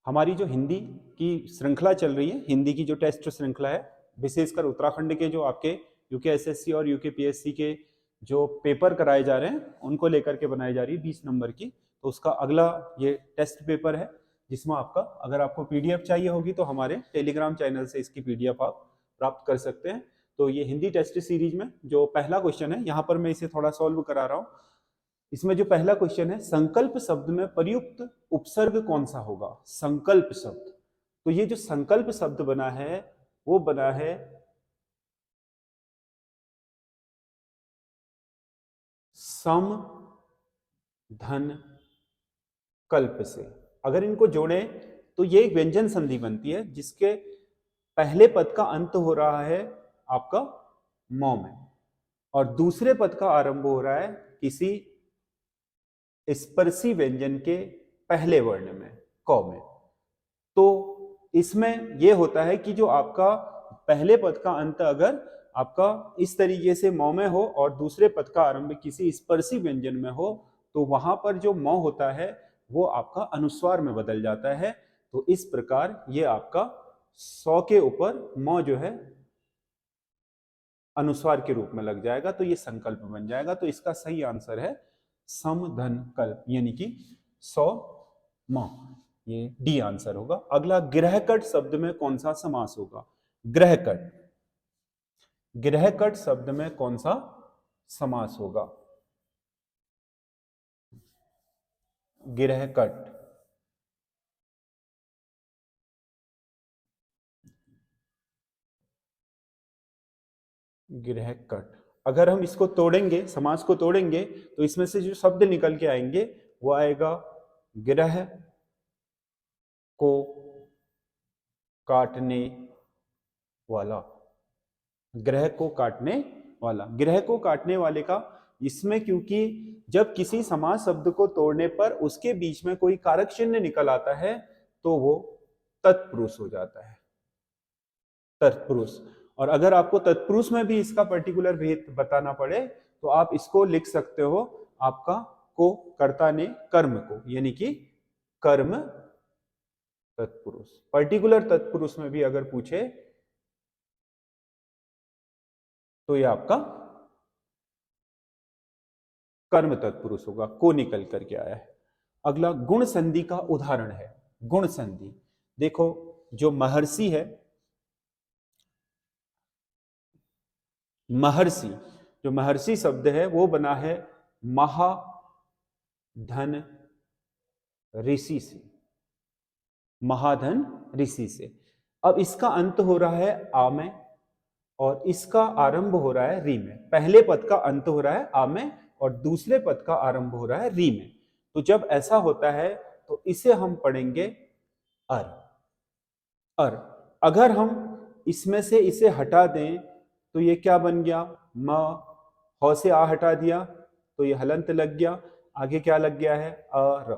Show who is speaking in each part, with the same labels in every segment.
Speaker 1: हमारी जो हिंदी की श्रृंखला चल रही है, हिंदी की जो टेस्ट श्रृंखला है, विशेषकर उत्तराखंड के जो आपके यूकेएसएससी और यूकेपीएससी के जो पेपर कराए जा रहे हैं उनको लेकर के बनाई जा रही है 20 नंबर की। तो उसका अगला ये टेस्ट पेपर है जिसमें आपका, अगर आपको पीडीएफ चाहिए होगी तो हमारे टेलीग्राम चैनल से इसकी पीडीएफ आप प्राप्त कर सकते हैं। तो ये हिंदी टेस्ट सीरीज में जो पहला क्वेश्चन है, यहाँ पर मैं इसे थोड़ा सॉल्व करा रहा हूँ। इसमें जो पहला क्वेश्चन है, संकल्प शब्द में प्रयुक्त उपसर्ग कौन सा होगा? संकल्प शब्द। तो ये जो संकल्प शब्द बना है वो बना है सम धन कल्प से। अगर इनको जोड़े तो ये एक व्यंजन संधि बनती है जिसके पहले पद का अंत हो रहा है आपका मौ में और दूसरे पद का आरंभ हो रहा है किसी स्पर्शी व्यंजन के पहले वर्ण में, क में। तो इसमें यह होता है कि जो आपका पहले पद का अंत अगर आपका इस तरीके से मौ में हो और दूसरे पद का आरंभ किसी स्पर्शी व्यंजन में हो तो वहां पर जो मौ होता है वो आपका अनुस्वार में बदल जाता है। तो इस प्रकार ये आपका 100 के ऊपर मौ जो है अनुस्वार के रूप में लग जाएगा, तो ये संकल्प बन जाएगा। तो इसका सही आंसर है समधन कल्प, यानी कि 100 मौ, ये डी आंसर होगा। अगला, गृहकट शब्द में कौन सा समास होगा? गृहकट, गृहकट शब्द में कौन सा समास होगा? गृहकट, गृहकट। अगर हम इसको तोड़ेंगे, समास को तोड़ेंगे, तो इसमें से जो शब्द निकल के आएंगे वो आएगा गृह को काटने वाला। ग्रह को काटने वाला, ग्रह को काटने वाले का इसमें, क्योंकि जब किसी समास शब्द को तोड़ने पर उसके बीच में कोई कारक चिन्ह निकल आता है तो वो तत्पुरुष हो जाता है, तत्पुरुष। और अगर आपको तत्पुरुष में भी इसका पर्टिकुलर भेद बताना पड़े तो आप इसको लिख सकते हो, आपका को कर्ता ने कर्म को, यानी कि कर्म तत्पुरुष। पर्टिकुलर तत्पुरुष में भी अगर पूछे तो ये आपका कर्म तत्पुरुष होगा, को निकल करके आया है। अगला, गुण संधि का उदाहरण है। गुण संधि, देखो जो महर्षि है, महर्षि, जो महर्षि शब्द है वो बना है महाधन ऋषि से, महाधन ऋषि से। अब इसका अंत हो रहा है आ में और इसका आरंभ हो रहा है री में। पहले पद का अंत हो रहा है आ में और दूसरे पद का आरंभ हो रहा है री में। तो जब ऐसा होता है तो इसे हम पढ़ेंगे अर। अर, अगर हम इसमें से इसे हटा दें तो ये क्या बन गया? म, ह से आ हटा दिया तो ये हलंत लग गया। आगे क्या लग गया है? अर,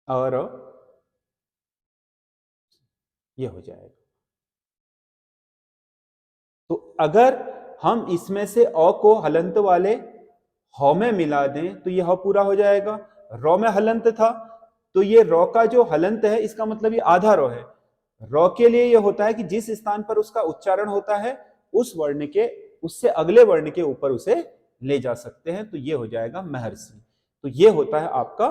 Speaker 1: अर, ये हो जाएगा। तो अगर हम इसमें से अ को हलंत वाले ह में मिला दें तो यह पूरा हो जाएगा। रौ में हलंत था तो ये रौ का जो हलंत है इसका मतलब ये आधा रौ है। रौ के लिए यह होता है कि जिस स्थान पर उसका उच्चारण होता है उस वर्ण के, उससे अगले वर्ण के ऊपर उसे ले जा सकते हैं। तो ये हो जाएगा महर्षि। तो ये होता है आपका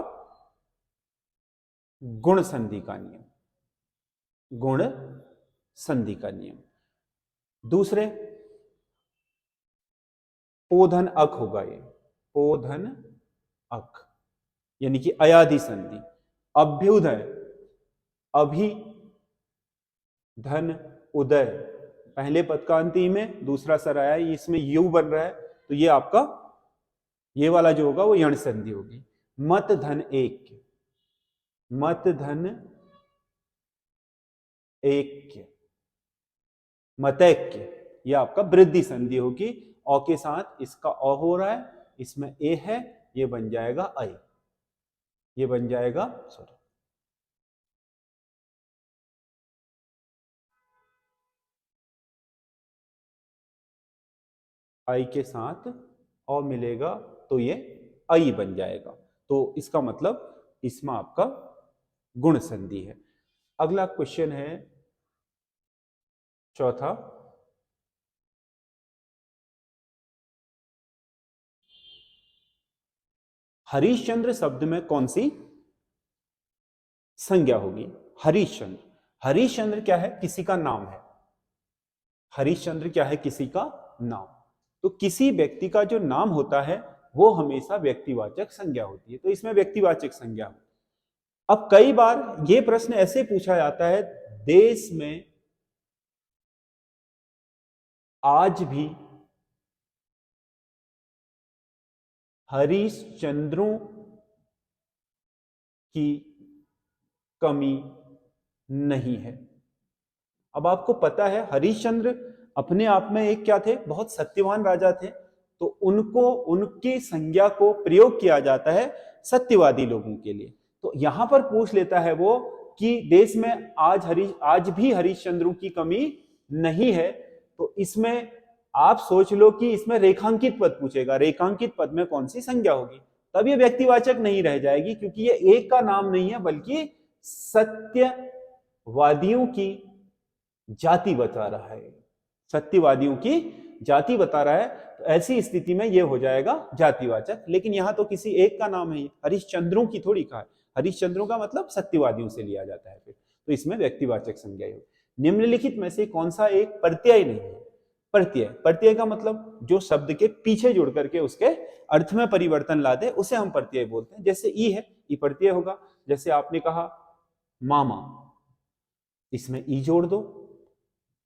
Speaker 1: गुण संधि का नियम, गुण संधि का नियम। दूसरे, पोधन अक होगा ये, पोधन अक, यानी कि अयादि संधि। अभ्युदय, अभि धन उदय, पहले पद का अंत ई में, दूसरा सर आया, इसमें यू बन रहा है तो ये आपका ये वाला जो होगा वो यण संधि होगी। मत धन एक, मत धन एक, मतैक्य, ये आपका वृद्धि संधि होगी। अ के साथ इसका अ हो रहा है, इसमें ए है, ये बन जाएगा अ, ये बन जाएगा, सॉरी, आई के साथ अ मिलेगा तो ये आई बन जाएगा। तो इसका मतलब इसमें आपका गुण संधि है। अगला क्वेश्चन है चौथा, हरिश्चंद्र शब्द में कौन सी संज्ञा होगी? हरिश्चंद्र, हरिश्चंद्र क्या है? किसी का नाम है। हरिश्चंद्र क्या है? किसी का नाम। तो किसी व्यक्ति का जो नाम होता है वो हमेशा व्यक्तिवाचक संज्ञा होती है, तो इसमें व्यक्तिवाचक संज्ञा। अब कई बार ये प्रश्न ऐसे पूछा जाता है, देश में आज भी हरिश्चंद्रों की कमी नहीं है। अब आपको पता है हरिश्चंद्र अपने आप में एक क्या थे? बहुत सत्यवान राजा थे, तो उनको, उनकी संज्ञा को प्रयोग किया जाता है सत्यवादी लोगों के लिए। तो यहां पर पूछ लेता है वो कि देश में आज भी हरिश्चंद्रों की कमी नहीं है, तो इसमें आप सोच लो कि इसमें रेखांकित पद पूछेगा, रेखांकित पद में कौन सी संज्ञा होगी? तब ये व्यक्तिवाचक नहीं रह जाएगी, क्योंकि ये एक का नाम नहीं है बल्कि सत्यवादियों की जाति बता रहा है, सत्यवादियों की जाति बता रहा है। तो ऐसी स्थिति में यह हो जाएगा जातिवाचक। लेकिन यहां तो किसी एक का नाम है, हरिश्चंद्रों की थोड़ी कहा है। हरिश्चंद्रों का मतलब सत्यवादियों से लिया जाता है फिर, तो इसमें व्यक्तिवाचक संज्ञा होगी। निम्नलिखित में से कौन सा एक प्रत्यय नहीं है? प्रत्यय, प्रत्यय का मतलब जो शब्द के पीछे जुड़ करके उसके अर्थ में परिवर्तन ला दे, उसे हम प्रत्यय बोलते हैं। जैसे ई है, ई प्रत्यय होगा। जैसे आपने कहा मामा, इसमें ई जोड़ दो,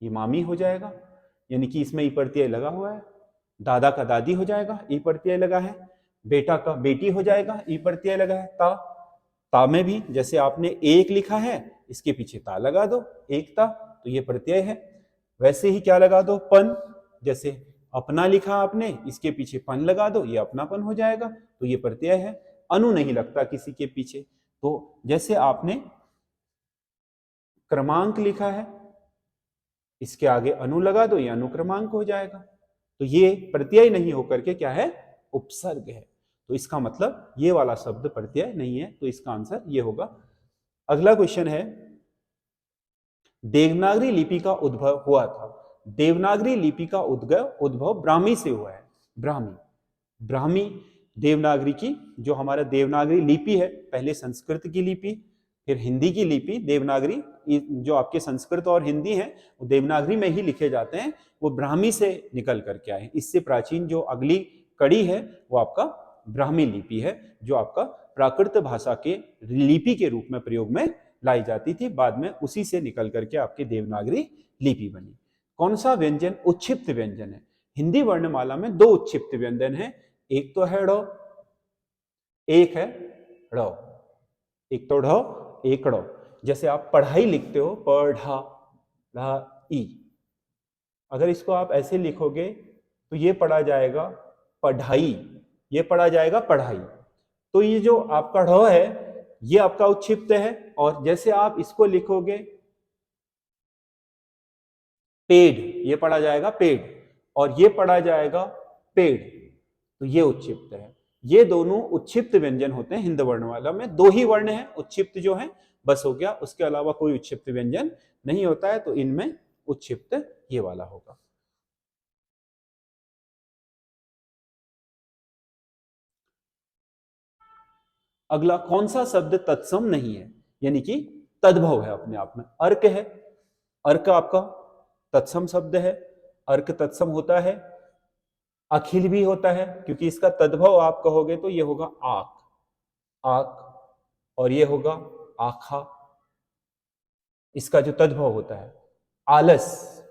Speaker 1: ये मामी हो जाएगा, यानी कि इसमें ई प्रत्यय लगा हुआ है। दादा का दादी हो जाएगा, ई प्रत्यय लगा है। बेटा का बेटी हो जाएगा, ई प्रत्यय लगा है। ता में भी जैसे आपने एक लिखा है, इसके पीछे ता लगा दो, एकता, तो ये प्रत्यय है। वैसे ही क्या लगा दो? पन, जैसे अपना लिखा आपने, इसके पीछे पन लगा दो, ये अपनापन हो जाएगा, तो ये प्रत्यय है। अनु नहीं लगता किसी के पीछे, तो जैसे आपने क्रमांक लिखा है, इसके आगे अनु लगा दो, ये अनुक्रमांक हो जाएगा। तो ये प्रत्यय नहीं होकर के क्या है? उपसर्ग है। तो इसका मतलब ये वाला शब्द प्रत्यय नहीं है, तो इसका आंसर ये होगा। अगला क्वेश्चन है, देवनागरी लिपि का उद्भव हुआ था। देवनागरी लिपि का उद्भव ब्राह्मी से हुआ है। ब्राह्मी देवनागरी की, जो हमारा देवनागरी लिपि है, पहले संस्कृत की लिपि, फिर हिंदी की लिपि। देवनागरी जो आपके संस्कृत और हिंदी है वो देवनागरी में ही लिखे जाते हैं, वो ब्राह्मी से निकल करके आए। इससे प्राचीन जो अगली कड़ी है वो आपका ब्राह्मी लिपि है, जो आपका प्राकृत भाषा के लिपि के रूप में प्रयोग में लाई जाती थी। बाद में उसी से निकल करके आपकी देवनागरी लिपि बनी। कौन सा व्यंजन उच्छिप्त व्यंजन है? हिंदी वर्णमाला में दो उच्छिप्त व्यंजन है, एक तो है ड़, एक है ड़। एक तो ढ, एक ड़। जैसे आप पढ़ाई लिखते हो, पढ़ा, ई, अगर इसको आप ऐसे लिखोगे तो ये पढ़ा जाएगा पढ़ाई, ये पढ़ा जाएगा पढ़ाई। तो ये जो आपका ढ है ये आपका उच्छिप्त है, और जैसे आप इसको लिखोगे पेड़, ये पढ़ा जाएगा पेड़, और ये पढ़ा जाएगा पेड़, तो ये उच्छिप्त है। ये दोनों उच्छिप्त व्यंजन होते हैं। हिंद वर्णमाला में दो ही वर्ण है उच्छिप्त जो है, बस हो गया, उसके अलावा कोई उच्छिप्त व्यंजन नहीं होता है, तो इनमें उच्छिप्त ये वाला होगा। अगला, कौन सा शब्द तत्सम नहीं है, यानी कि तद्भव है अपने आप में? अर्क है, अर्क आपका तत्सम शब्द है। अर्क तत्सम होता है। अखिल भी होता है, क्योंकि इसका तद्भव आप कहोगे तो ये होगा आक, आक, और ये होगा आखा। इसका जो तद्भव होता है आलस,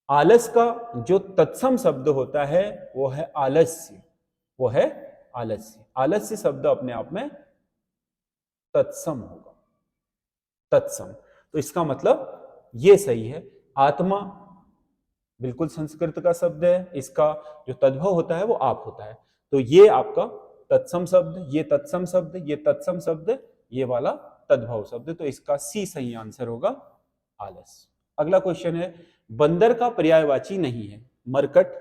Speaker 1: आलस का जो तत्सम शब्द होता है वो है आलस्य, वो है आलस्य। आलस्य शब्द अपने आप में तत्सम होगा, तत्सम। तो इसका मतलब ये सही है। आत्मा बिल्कुल संस्कृत का शब्द है, इसका जो तद्भव होता है वो आप होता है। तो ये आपका तत्सम शब्द, ये तत्सम शब्द, ये तत्सम शब्द, ये वाला तद्भव शब्द, तो इसका सी सही आंसर होगा आलस। अगला क्वेश्चन है, बंदर का पर्यायवाची नहीं है। मरकट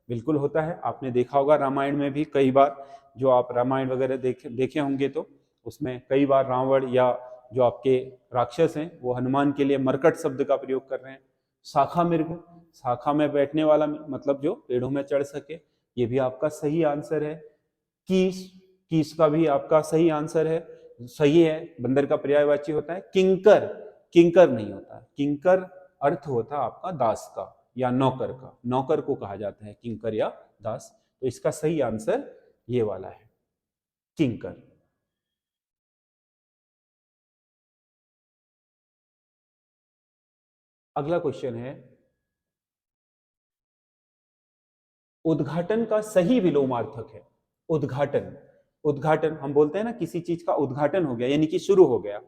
Speaker 1: बिल्कुल होता है, आपने देखा होगा रामायण में भी कई बार, जो आप रामायण वगैरह देखे होंगे तो उसमें कई बार रावण या जो आपके राक्षस हैं वो हनुमान के लिए मरकट शब्द का प्रयोग कर रहे हैं। शाखा मृग, शाखा में बैठने वाला मतलब जो पेड़ों में चढ़ सके, ये भी आपका सही आंसर है। कीस, कीस का भी आपका सही आंसर है, सही है। बंदर का पर्यायवाची होता है किंकर, किंकर नहीं होता। किंकर अर्थ होता है आपका दास का या नौकर का, नौकर को कहा जाता है किंकर या दास। तो इसका सही आंसर ये वाला है, किंकर। अगला क्वेश्चन है, उद्घाटन का सही विलोमार्थक है। उद्घाटन, उद्घाटन हम बोलते हैं ना किसी चीज का उद्घाटन हो गया यानी कि शुरू हो गया,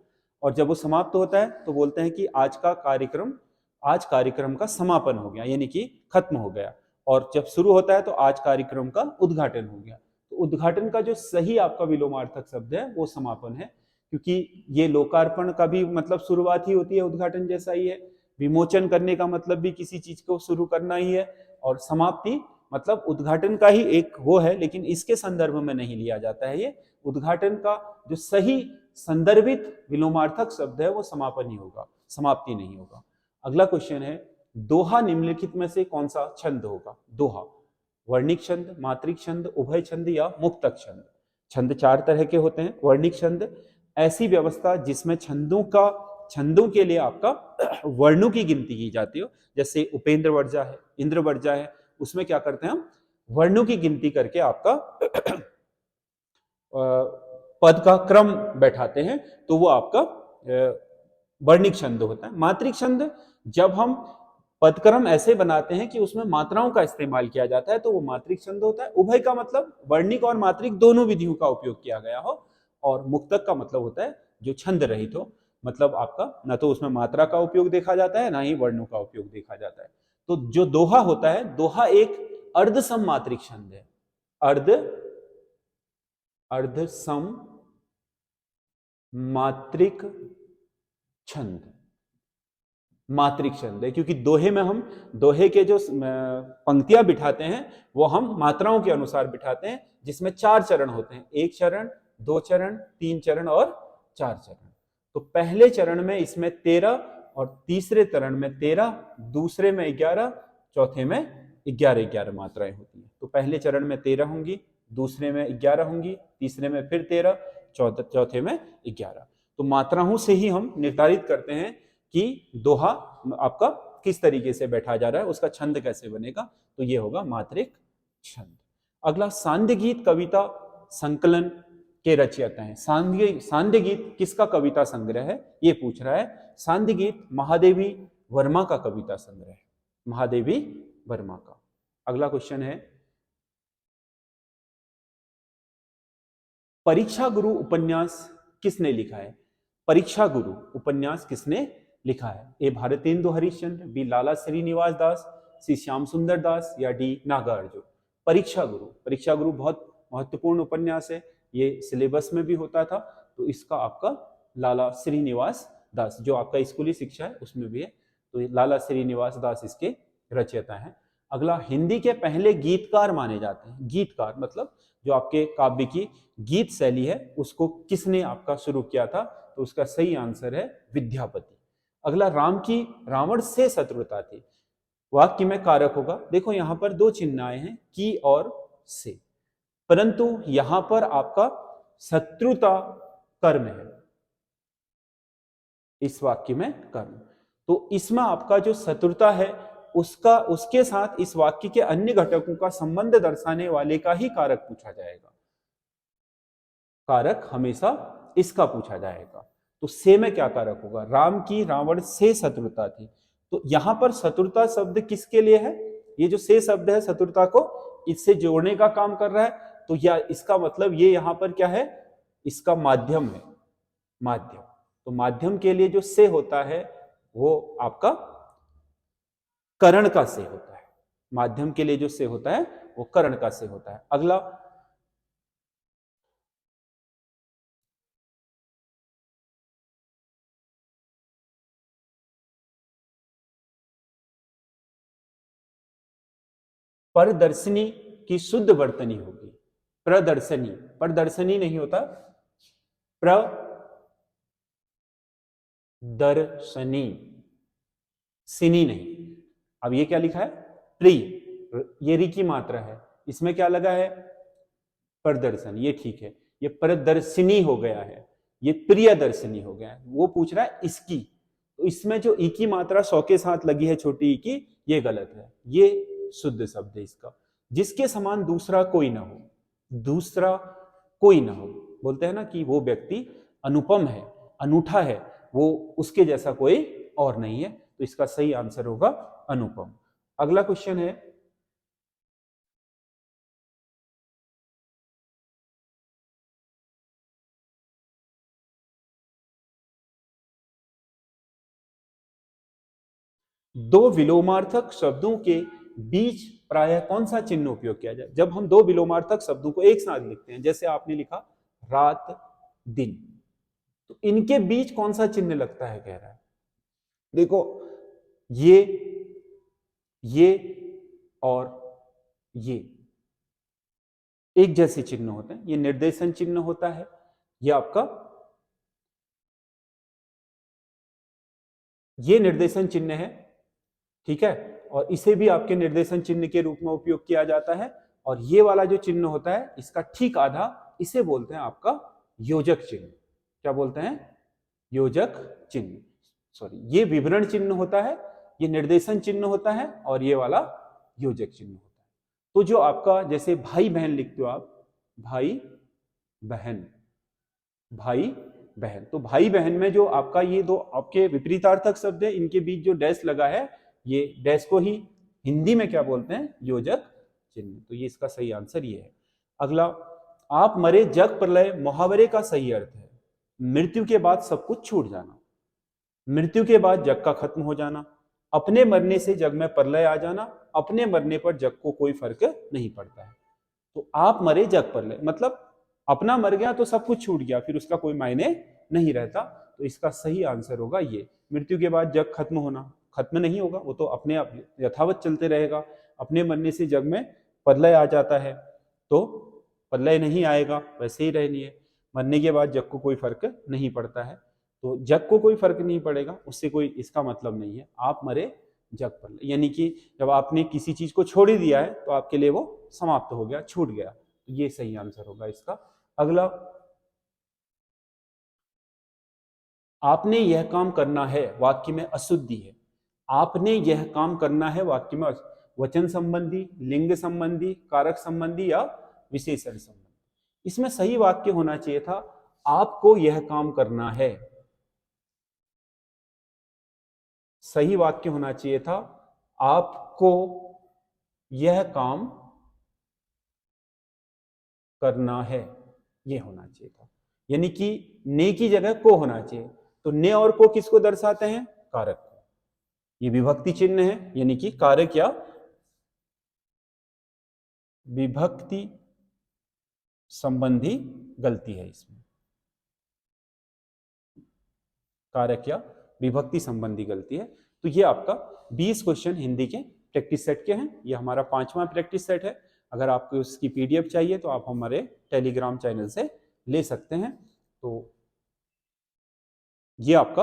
Speaker 1: और जब वो समाप्त होता है तो बोलते हैं कि आज का कार्यक्रम, आज कार्यक्रम का समापन हो गया यानी कि खत्म हो गया। और जब शुरू होता है तो आज कार्यक्रम का उद्घाटन हो गया। तो उद्घाटन का जो सही आपका विलोमार्थक शब्द है वो समापन है, क्योंकि ये लोकार्पण का भी मतलब शुरुआत ही होती है, उद्घाटन जैसा ही है। विमोचन करने का मतलब भी किसी चीज को शुरू करना ही है, और समाप्ति मतलब उद्घाटन का ही एक वो है, लेकिन इसके संदर्भ में नहीं लिया जाता है। ये उद्घाटन का जो सही संदर्भित विलोमार्थक शब्द है वो समापन ही होगा, समाप्ति नहीं होगा। अगला क्वेश्चन है, दोहा निम्नलिखित में से कौन सा छंद होगा? दोहा, वर्णिक छंद, मात्रिक छंद, उभय छंद या मुक्तक छंद। छंद चार तरह के होते हैं। वर्णिक छंद, ऐसी व्यवस्था जिसमें छंदों के लिए आपका वर्णों की गिनती की जाती हो, जैसे उपेंद्र वर्जा है, इंद्र वर्जा है, उसमें क्या करते हैं हम वर्णों की गिनती करके आपका पद का क्रम बैठाते हैं, तो वो आपका वर्णिक छंद होता है। मात्रिक छंद, जब हम पदक्रम ऐसे बनाते हैं कि उसमें मात्राओं का इस्तेमाल किया जाता है, तो वो मात्रिक छंद होता है। उभय का मतलब वर्णिक और मात्रिक दोनों विधियों का उपयोग किया गया हो। और मुक्तक का मतलब होता है जो छंद रहित हो, मतलब आपका न तो उसमें मात्रा का उपयोग देखा जाता है ना ही वर्णों का उपयोग देखा जाता है। तो जो दोहा होता है, दोहा एक अर्ध सम मात्रिक छंद है। अर्ध अर्ध सम मात्रिक छंद, मात्रिक छंद है, क्योंकि दोहे में हम दोहे के जो पंक्तियां बिठाते हैं वो हम मात्राओं के अनुसार बिठाते हैं, जिसमें चार चरण होते हैं, एक चरण, दो चरण, तीन चरण और चार चरण। तो पहले चरण में इसमें 13 और तीसरे चरण में 13, दूसरे में 11, चौथे में 11 मात्राएं होती हैं। तो पहले चरण में 13 होंगी, दूसरे में 11 होंगी, तीसरे में फिर 13, चौथे में 11। तो मात्राओं से ही हम निर्धारित करते हैं कि दोहा आपका किस तरीके से बैठा जा रहा है, उसका छंद कैसे बनेगा। तो ये होगा मात्रिक छंद। अगला, सांध्य गीत कविता संकलन के रचयिता हैं। सांध्य गीत किसका कविता संग्रह है, ये पूछ रहा है। सांध्य गीत महादेवी वर्मा का कविता संग्रह है, महादेवी वर्मा का। अगला क्वेश्चन है, परीक्षा गुरु उपन्यास किसने लिखा है? परीक्षा गुरु उपन्यास किसने लिखा है? ए भारतेंदु हरिश्चंद्र, बी लाला श्रीनिवास दास, सी श्याम सुंदर दास या डी नागार्जुन। परीक्षा गुरु, परीक्षा गुरु बहुत महत्वपूर्ण उपन्यास है, ये सिलेबस में भी होता था। तो इसका आपका लाला श्रीनिवास दास, जो आपका स्कूली शिक्षा है उसमें भी है, तो लाला श्रीनिवास दास इसके रचयिता हैं। अगला, हिंदी के पहले गीतकार माने जाते हैं। गीतकार मतलब जो आपके काव्य की गीत शैली है उसको किसने आपका शुरू किया था? तो उसका सही आंसर है विद्यापति। अगला, राम की रावण से शत्रुता थी, वाक्य में कारक होगा। देखो यहां पर दो चिन्ह आए हैं, की और से, परंतु यहां पर आपका शत्रुता कर्म है, इस वाक्य में कर्म। तो इसमें आपका जो शत्रुता है उसका, उसके साथ इस वाक्य के अन्य घटकों का संबंध दर्शाने वाले का ही कारक पूछा जाएगा। कारक हमेशा इसका पूछा जाएगा। तो से में क्या कारक होगा? राम की रावण से शत्रुता थी। तो यहां पर शत्रुता शब्द किसके लिए है? ये जो से शब्द है शत्रुता को इससे जोड़ने का काम कर रहा है। तो या इसका मतलब ये यहां पर क्या है? इसका माध्यम है, माध्यम। तो माध्यम के लिए जो से होता है वो आपका करण का से होता है। माध्यम के लिए जो से होता है वो करण का से होता है। अगला, परदर्शनी की शुद्ध वर्तनी होगी। प्रदर्शनी, प्रदर्शनी नहीं होता, प्रदर्शनी, सिनी नहीं। अब ये क्या लिखा है? प्री, ये री की मात्रा है, इसमें क्या लगा है? प्रदर्शन, ये ठीक है। ये प्रदर्शिनी हो गया है, ये प्रियदर्शिनी हो गया है। वो पूछ रहा है इसकी, तो इसमें जो ई की मात्रा 100 के साथ लगी है छोटी ई की, ये गलत है, ये शुद्ध शब्द है इसका। जिसके समान दूसरा कोई ना हो, दूसरा कोई ना हो, बोलते हैं ना कि वो व्यक्ति अनुपम है, अनूठा है, वो उसके जैसा कोई और नहीं है, तो इसका सही आंसर होगा अनुपम। अगला क्वेश्चन है, दो विलोमार्थक शब्दों के बीच प्रायः कौन सा चिन्ह उपयोग किया जाए? जब हम दो विलोमार्थक शब्दों को एक साथ लिखते हैं, जैसे आपने लिखा रात दिन, तो इनके बीच कौन सा चिन्ह लगता है, कह रहा है। देखो, ये और ये एक जैसे चिन्ह होते हैं, ये निर्देशन चिन्ह होता है, ये आपका, ये निर्देशन चिन्ह है, ठीक है, और इसे भी आपके निर्देशन चिन्ह के रूप में उपयोग किया जाता है। और ये वाला जो चिन्ह होता है, इसका ठीक आधा, इसे बोलते हैं आपका योजक चिन्ह। क्या बोलते हैं? योजक चिन्ह। सॉरी, ये विवरण चिन्ह होता है, ये निर्देशन चिन्ह होता है, और ये वाला योजक चिन्ह होता है। तो जो आपका, जैसे भाई बहन लिखते हो आप, भाई बहन, भाई बहन, तो भाई बहन में जो आपका ये दो आपके विपरीतार्थक शब्द है, इनके बीच जो डैश लगा है, ये डैश को ही हिंदी में क्या बोलते हैं? योजक चिन्ह। तो ये इसका सही आंसर ये है। अगला, आप मरे जग प्रलय मुहावरे का सही अर्थ है मृत्यु के बाद सब कुछ छूट जाना, मृत्यु के बाद जग का खत्म हो जाना, अपने मरने से जग में प्रलय आ जाना, अपने मरने पर जग को कोई फर्क नहीं पड़ता है। तो आप मरे जग प्रलय मतलब अपना मर गया तो सब कुछ छूट गया, फिर उसका कोई मायने नहीं रहता। तो इसका सही आंसर होगा ये, मृत्यु के बाद जग खत्म होना। खत्म नहीं होगा, वो तो अपने आप यथावत चलते रहेगा। अपने मरने से जग में प्रलय आ जाता है, तो प्रलय नहीं आएगा, वैसे ही रहनी है। मरने के बाद जग को कोई फर्क नहीं पड़ता है, तो जग को कोई फर्क नहीं पड़ेगा, उससे कोई इसका मतलब नहीं है आप मरे जग प्रलय, यानी कि जब आपने किसी चीज को छोड़ ही दिया है तो आपके लिए वो समाप्त हो गया, छूट गया। तो ये सही आंसर होगा इसका। अगला, आपने यह काम करना है वाक्य में अशुद्धि है। आपने यह काम करना है वाक्य में वचन संबंधी, लिंग संबंधी, कारक संबंधी या विशेषण संबंधी। इसमें सही वाक्य होना चाहिए था आपको यह काम करना है। सही वाक्य होना चाहिए था आपको यह काम करना है, यह होना चाहिए था, यानी कि ने की जगह को होना चाहिए। तो ने और को किसको दर्शाते हैं? कारक को। ये विभक्ति चिन्ह है, यानी कि कारक या विभक्ति संबंधी गलती है इसमें, कारक या विभक्ति संबंधी गलती है। तो ये आपका 20 क्वेश्चन हिंदी के प्रैक्टिस सेट के हैं। ये हमारा 5वां प्रैक्टिस सेट है। अगर आपको उसकी पीडीएफ चाहिए तो आप हमारे टेलीग्राम चैनल से ले सकते हैं। तो ये आपका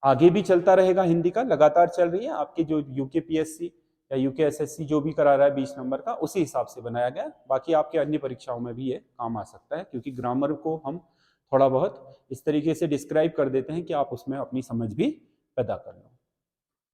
Speaker 1: आगे भी चलता रहेगा, हिंदी का लगातार चल रही है। आपके जो यूकेपीएससी या यूकेएसएससी जो भी करा रहा है 20 नंबर का, उसी हिसाब से बनाया गया। बाकी आपके अन्य परीक्षाओं में भी ये काम आ सकता है, क्योंकि ग्रामर को हम थोड़ा बहुत इस तरीके से डिस्क्राइब कर देते हैं कि आप उसमें अपनी समझ भी पैदा कर लो।